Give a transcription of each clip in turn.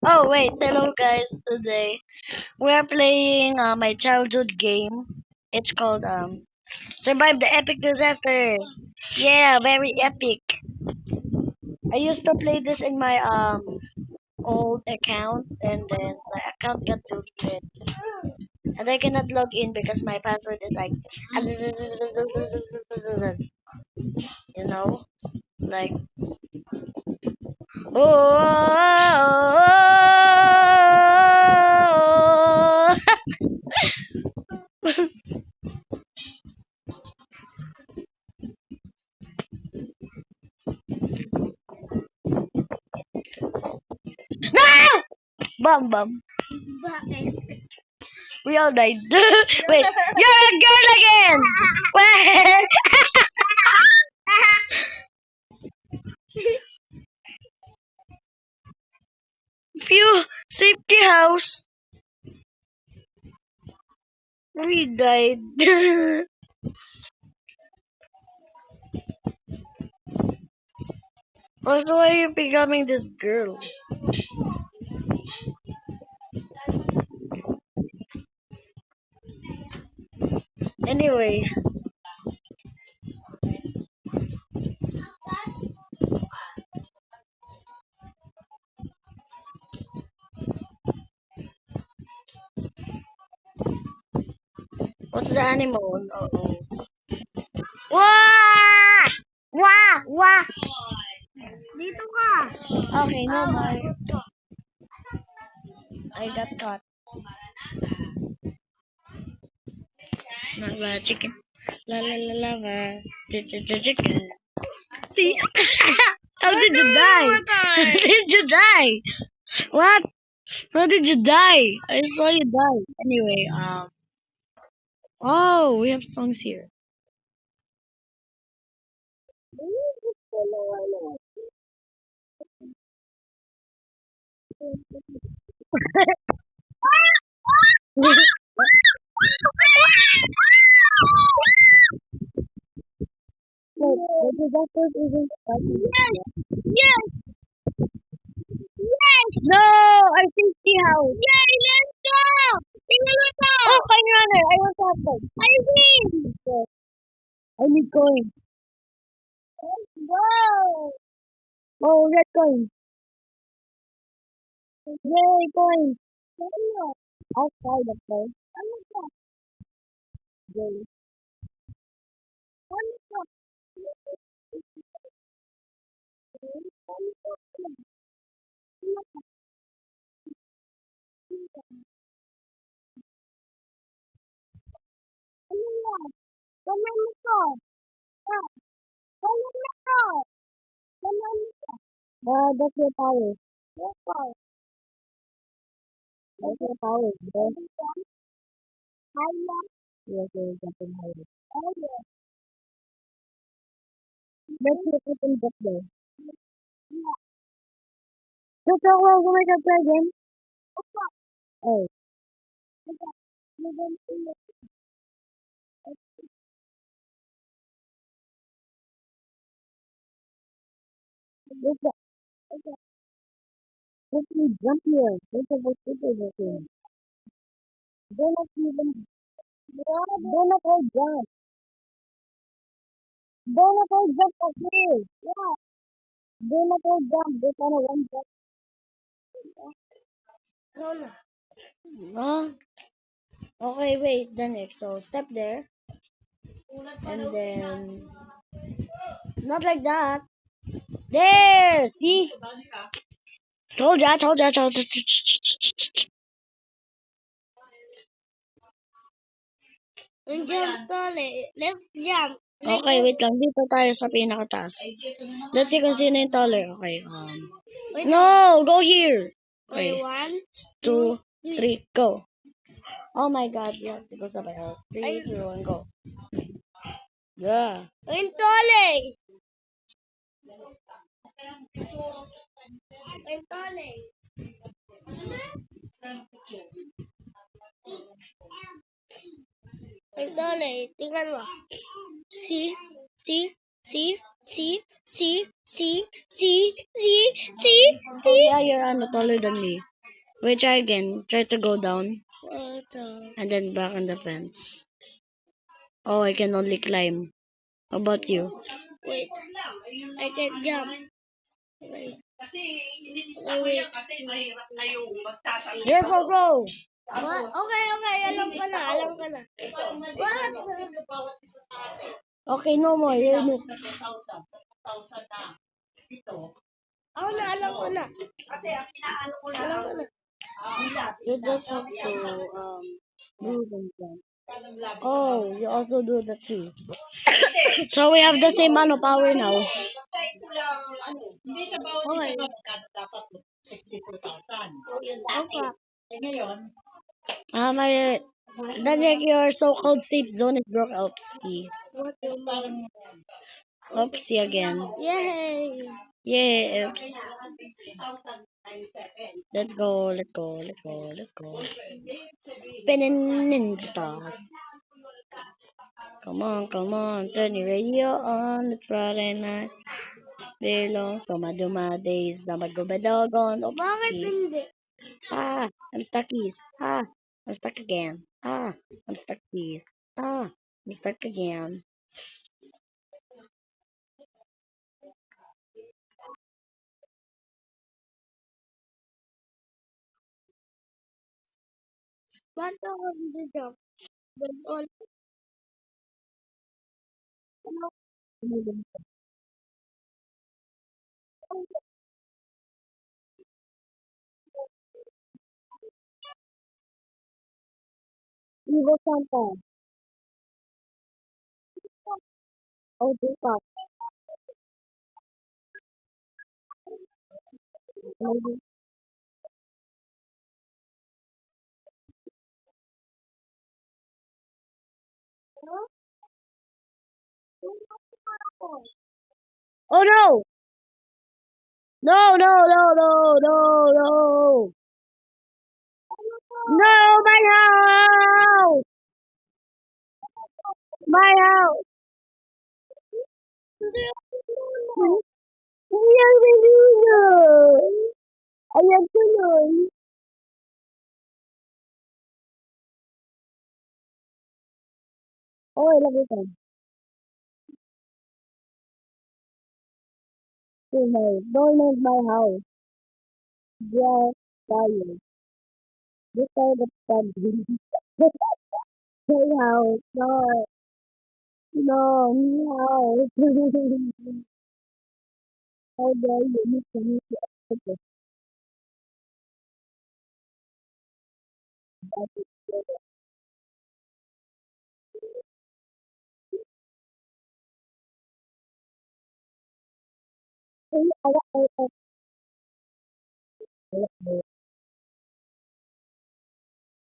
Oh wait, hello guys. Today we're playing my childhood game. It's called Survive the Epic Disasters. Yeah, very epic. I used to play this in my old account, and then my account got deleted, and I cannot log in because my password is like you know, like oh. No! Bum bum. We all died. Wait, you're a girl again! Wait! Phew! Safety house! We died. Also, why are you becoming this girl? Anyway, what's the animal? Uh-oh. Wah! Wah! Wah! Dito ka! Okay, no more. I got caught. Lava chicken. La la la lava. Chicken. See? How did you die? How did you die? What? How did you die? I saw you die. Anyway, oh, we have songs here. Wait, the doctors even started. Yes, yes. No, our safety house. Yay, let's go. Let's go. Oh, fine runner. I want to have fun. I win. Yes, I need coin. Let's go. Oh, red coin. Yay, coin. Outside of coin. Yay. That's your power. That's your power. Yes, yes, yes, that's your power. Let's look at them back there. That's how we're gonna get again. Oh, let's go. Let's jump here. Let's have a super thing. Don't not even, don't not all jump. Don't not all jump up here. Don't not all jump. Just on a one jump. No, no. No. Okay, wait, the next. So step there, and then not like that. There, see? Told ya, told ya, told ya. Jump tole. Let's jump. Okay, wait lang. Dito tayo sa pinakataas. Let's see kung sino yung taller. Okay, no, go here. Okay, one, two, three, go. Oh my God, you have to go sabay. 3, 2, 1, go. Yeah. Yung tole. Yung tole. Yung tole. Tingnan mo. See? See? See? See? See? See? See? See? See? See? Yeah, you're taller than me. Wait, try again. Try to go down. And then back on the fence. Oh, I can only climb. How about you? Wait, I can jump. Wait, wait. Yes, also. What? Okay, okay. Alam ko na, alam ko na. What? Okay, no more. You know. Ako na, alam ko na. Alam ko na. You just have to move and jump. Oh, you also do that too. So we have the same power now. Okay. Okay. My then your so-called safe zone is broke. Oopsie. What do you mean? Oopsie again. Yay! Yay, oops. Let's go, let's go, let's go, let's go. Spinning ninja stars. Come on, turn your radio on. It's Friday night. Belong so maduma days na magubadagon. Bakit Oopsie. hindi? I'm stuckies. I'm stuck again. I'm stuckies. I'm stuck again. Bakit ako hindi jump? But all, Evil Santa. Oh, Tupac. Oh no! No, no, no, no, no, no! No, my house! My house! Ayan, Benino! Ayan tuloy! Oh, lagi ka. Don't make my house. Just fire. This are the family. My house. No, no, my house. How dare you need to meet the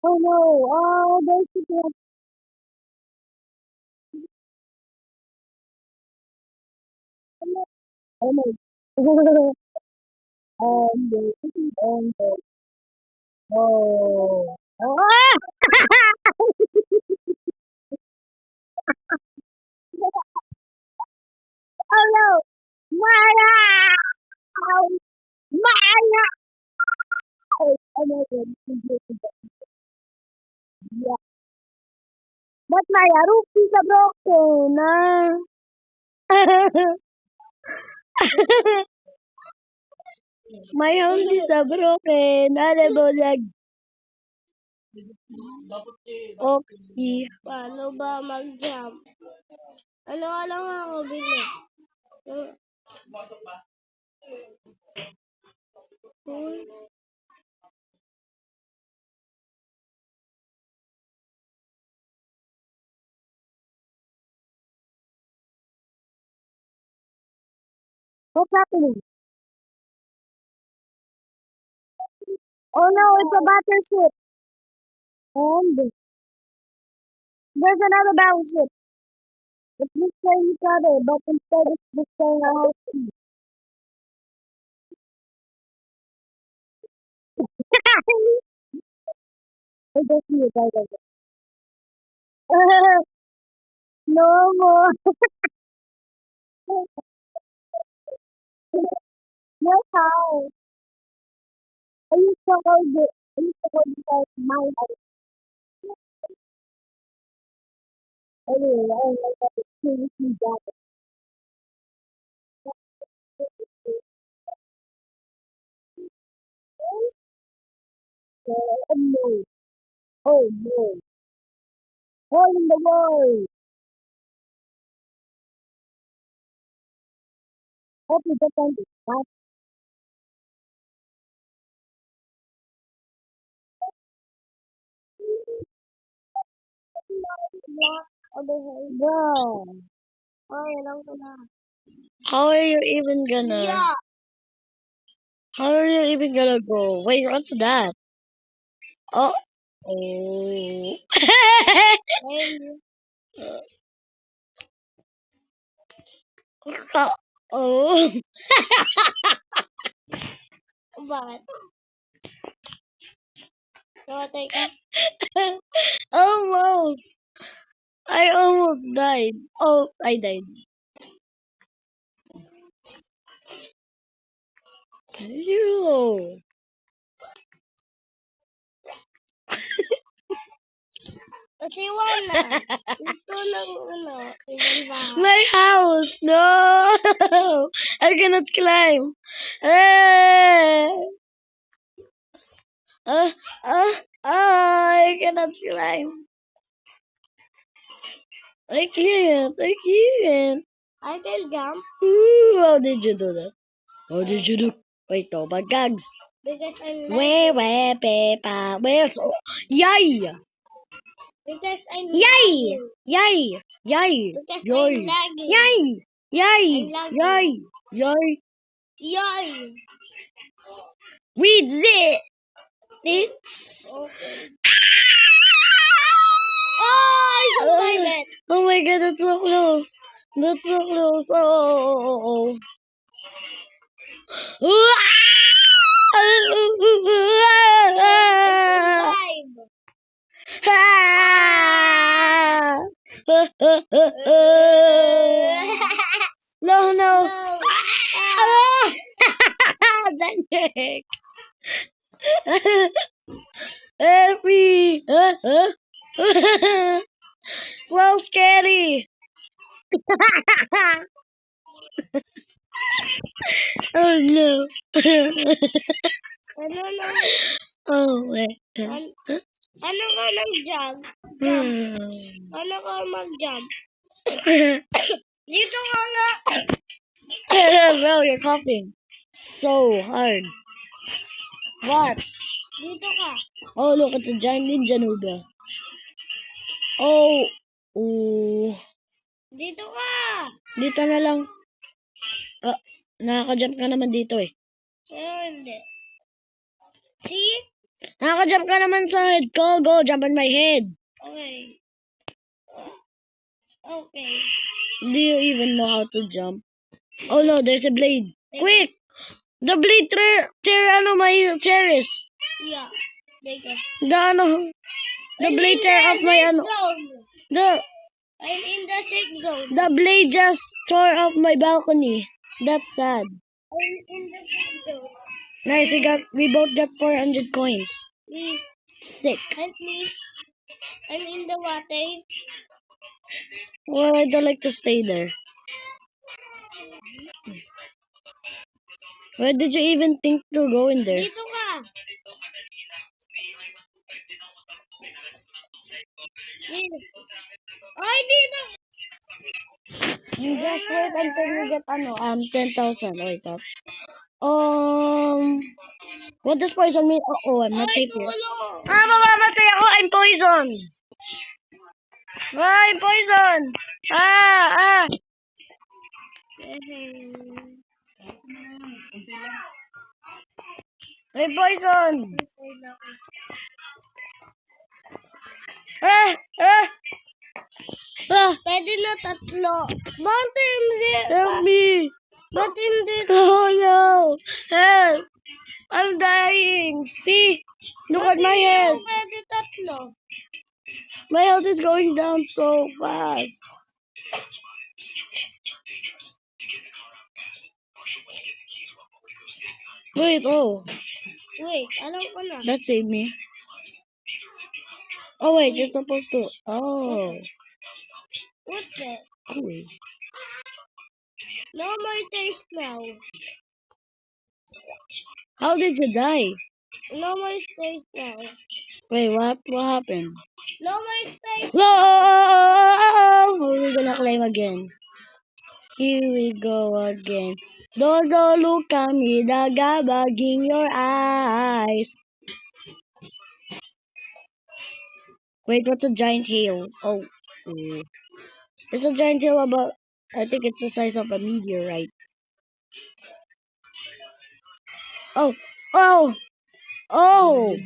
Oh no! Oh, there's the Oh my. And oh. Ah! Oh no! My house! My house! Oh my god. Yeah. But my roof is broken. My house is broken. Alam mo, oopsie. paano ba mag-jump? Ano ka lang ako, bigla? What's happening? Oh no, it's a battleship. And there's another battleship. It's destroying each other, but instead it's destroying our house. I just see it right away. No more. My house. Are you so good? need to go inside my house. Anyway, I don't like that. It's seriously bad. Oh no. Oh no. Hole in the wall. Hope you don't find it. That's bro. Ay, alam ko na. How are you even gonna? Yeah. How are you even gonna go? Wait, what's that? Oh. Oh. Ay, oh. bakit? Namatay ka? Almost. I almost died. Oh, I died. You. Kasi wala. Gusto lang ibang bahay. My house. No. I cannot climb. Eh. Uh, I cannot climb. I can't. I can't. I can jump Ooh, how did you do that? How did you do? Wait, no, but gags. because I'm Where, lagging. Peppa? Where's yay? Because I'm Yay! lagging. Yay! Yay! Because Yay! I'm lagging. Yay! Yay! I'm lagging. Yay! Yay! Yay! Read it! It's. Okay. Oh, I survived it. Oh my god, that's so close. That's so close. Oh. I survived. No, no. No. That heck. Happy. So scary. Oh no. Ano lang, Oh my. an- ano ka nag-jump? Jump. Hmm. Ano ka mag-jump? Dito ka nga. Bro, you're coughing so hard. What? Dito ka. Oh, look, it's a giant ninja noob. Oh. Ooh. Dito ka. Dito na lang. Ah, nakaka-jump ka naman dito eh. Pero hindi. See? Nakaka-jump ka naman sa head ko. Go, jump on my head. Okay. Okay. Do you even know how to jump? Oh no, there's a blade. Quick! The blade tear ano my cherries. Yeah. Dito. The ano, the blade tear off my ano. The I'm in the safe zone. the blade just tore off my balcony. That's sad. I'm in the safe zone. Nice, we both got 400 coins. Me. Sick. Help me. I'm in the water. Well, I don't like to stay there. Why did you even think to go in there? Dito ka. Yes. Ay, dito. Just wait until you get 10,000. Wait up. What does poison mean? Oh, I'm not Ay, safe here. tulong. Mamamatay ako. I'm poisoned. I'm poisoned. Ah. I'm poisoned. Ah. Pwede na tatlo. Bakit hindi? Help me. Ba't hindi? Oh no. Help. I'm dying. See? Look at my head. Pwede tatlo. My health is going down so fast. Wait, oh, Wait, alam ko na. that saved me. Oh wait, you're supposed to. Oh, What's that? cool. No more taste now. How did you die? No more taste now. Wait, what? What happened? No more taste. Whoa! We're gonna claim again. Here we go again. Dodo, look at me, daga bagging your eyes. Wait, what's a giant hail? Oh, oh. It's a giant hail about. I think it's the size of a meteorite. Oh, oh, oh!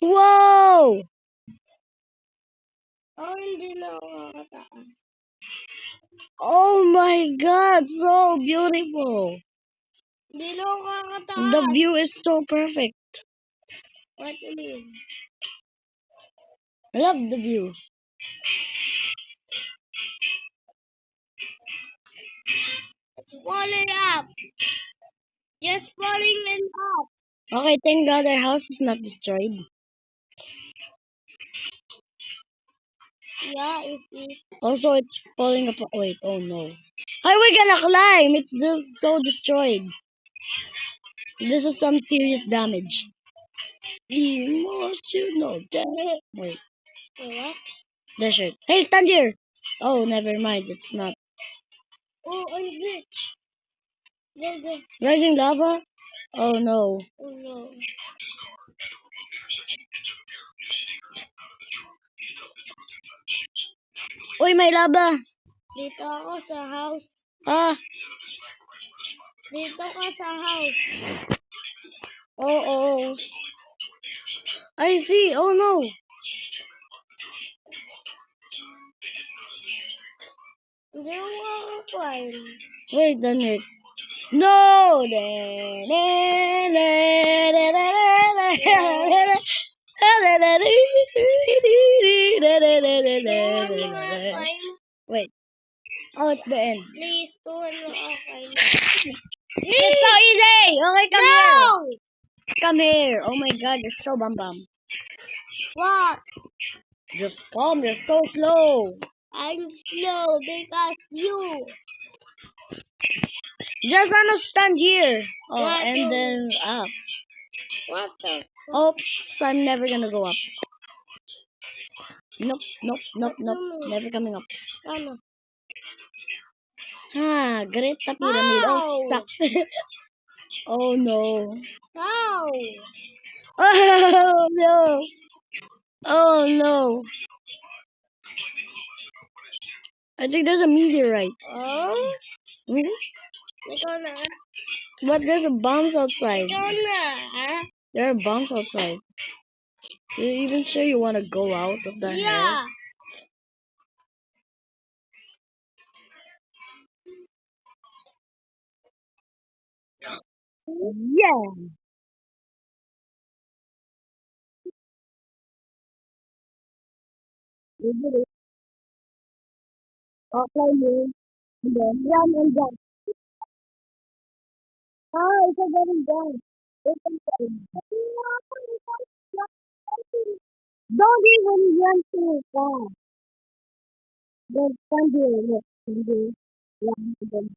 Whoa! Oh, hindi na ako kakataas. Oh my God, so beautiful. Hindi na ako kakataas. The view is so perfect. What do you mean? I love the view. It's falling up. Just falling and up. Okay, thank God our house is not destroyed. Yeah, it is. Also, it's falling apart. Wait, oh no. How are we gonna climb? It's so destroyed. This is some serious damage. Emotional damage. Wait, What? there's it. Hey, stand here. Oh, never mind. It's not. Oh, I'm glitch. Go, go. Rising lava? Oh no. Oh, no. Uy, may lava. Dito ako sa house. Ah. Dito ka sa house. Oh. I see. Oh no. Hindi ako makakakuan. Wait, done it. No! Wait. Oh, it's the end. Please, tuhan mo ako. It's so easy! Okay, come here. No! Come here. Oh my god, you're so bum bum. What? Just come, you're so slow. I'm slow because you. Just wanna stand here. Oh, What and you- then up. What the? Oops, I'm never gonna go up. Nope. What you mean? Never coming up. Ano? Ah, Greta Pyramid. Oh, How? sucks. Oh no. How? Oh no. Oh no. I think there's a meteorite. Oh? Hmm? Ikaw na. But there's a bombs outside. Ikaw na. Ha? There are bombs outside. You even sure you want to go out of the hell? Yeah. Yeah. We did it. Offline you. And then run and jump. Oh, it's a getting down. It's a getting Don't even run too fast. Just stand here. Look. Stand here. Run and then.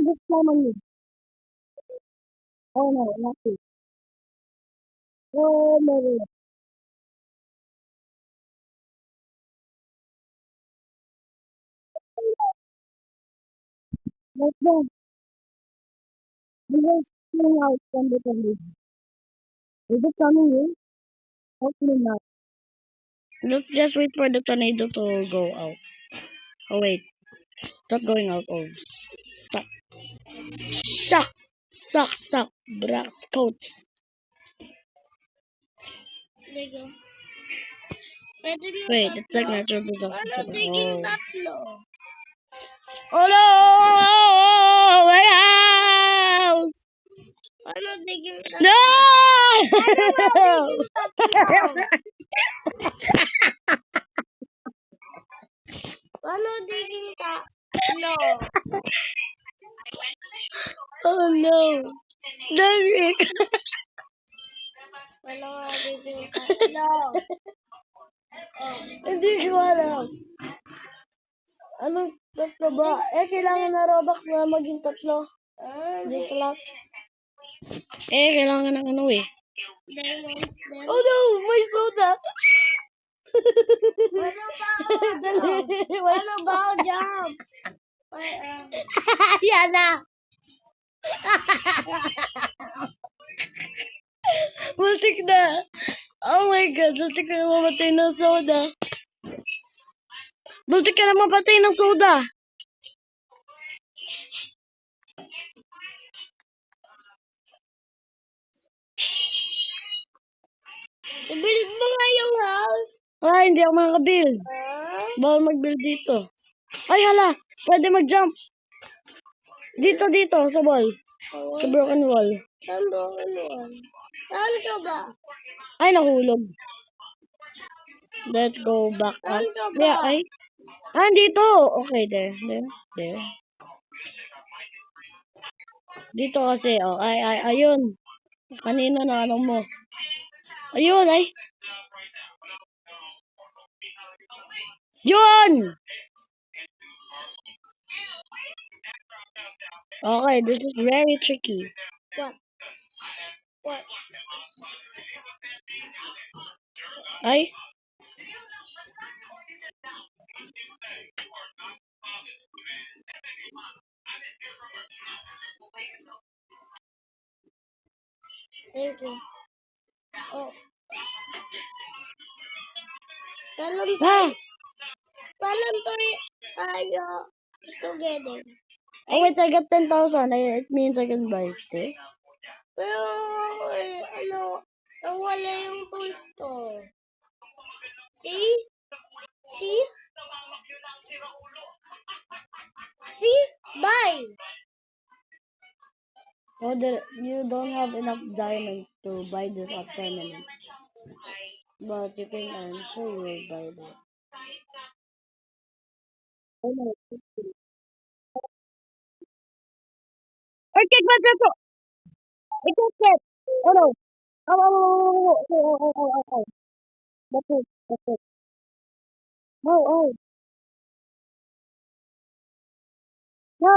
Just climb on me. Oh no, not you. Oh no. Let's go. We will spin out from the tornado. Is it coming in? Hopefully not. Let's just wait for the tornado to go out. Oh wait, it's not going out. Oh, suck. Suck. Brass coats. Ligo. Pwede mo Wait, it's like tatlo? natural disaster. Ano tiging Oh. tatlo? Oh no! Oh my Paano diging tatlo? Oh no. Derek. Paano nga diging tatlo? Hindi ko alam. Anong tatlo ba? Kailangan na Robux na maging tatlo. Hindi slots. Kailangan ng ano eh. Diamonds din. Oh no! May soda! Paano ba? Paano ba jump? Yan na! Multik na! Oh my God! Multik ka na mamatay ng soda. Multik ka na mamatay ng soda. I-build mo nga yung house. Hindi ako makakabuild. Bawal mag-build dito. Ay, hala! Pwede mag-jump. Dito, sa wall. Sa broken wall. Saan broken wall? Saan ka ba? Ay, nahulog. Let's go back up. Saan ka ba? Yeah, ay. Dito. Okay, there. Dito kasi, oh. Ayun. Kanina na ano mo. Ayun, ay. Yun! Okay, this is very tricky. What? What? Ay. Thank you. Oh. Talon Ah! tayo together. Oh, wait, I got 10,000. It means I can buy this. Pero, nawala yung tools ko. See? See? See? Bye! Oh, you don't have enough diamonds to buy this at permanent. But you can, I'm sure you will buy that. Oh no. Or take my tempo! I can't get! Oh no! Oh. That's it. Oh. No.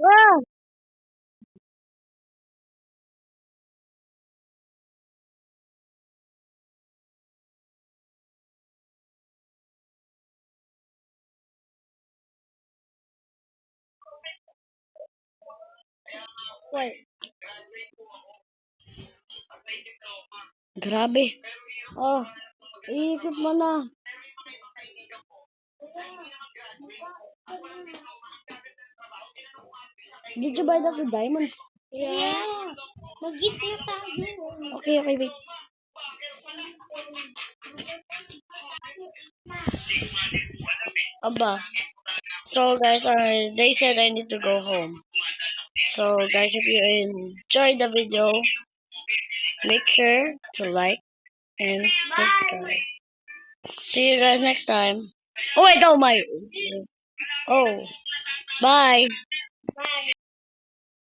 Ah! Wait. Grabe. Oh, iikot mo na. Did you buy that with diamonds? Yeah. Mag-gift na tayo. Okay, wait. Aba. So guys, they said I need to go home. So guys, if you enjoyed the video, make sure to like and subscribe. See you guys next time. Oh wait, oh my. Oh, bye. Bye.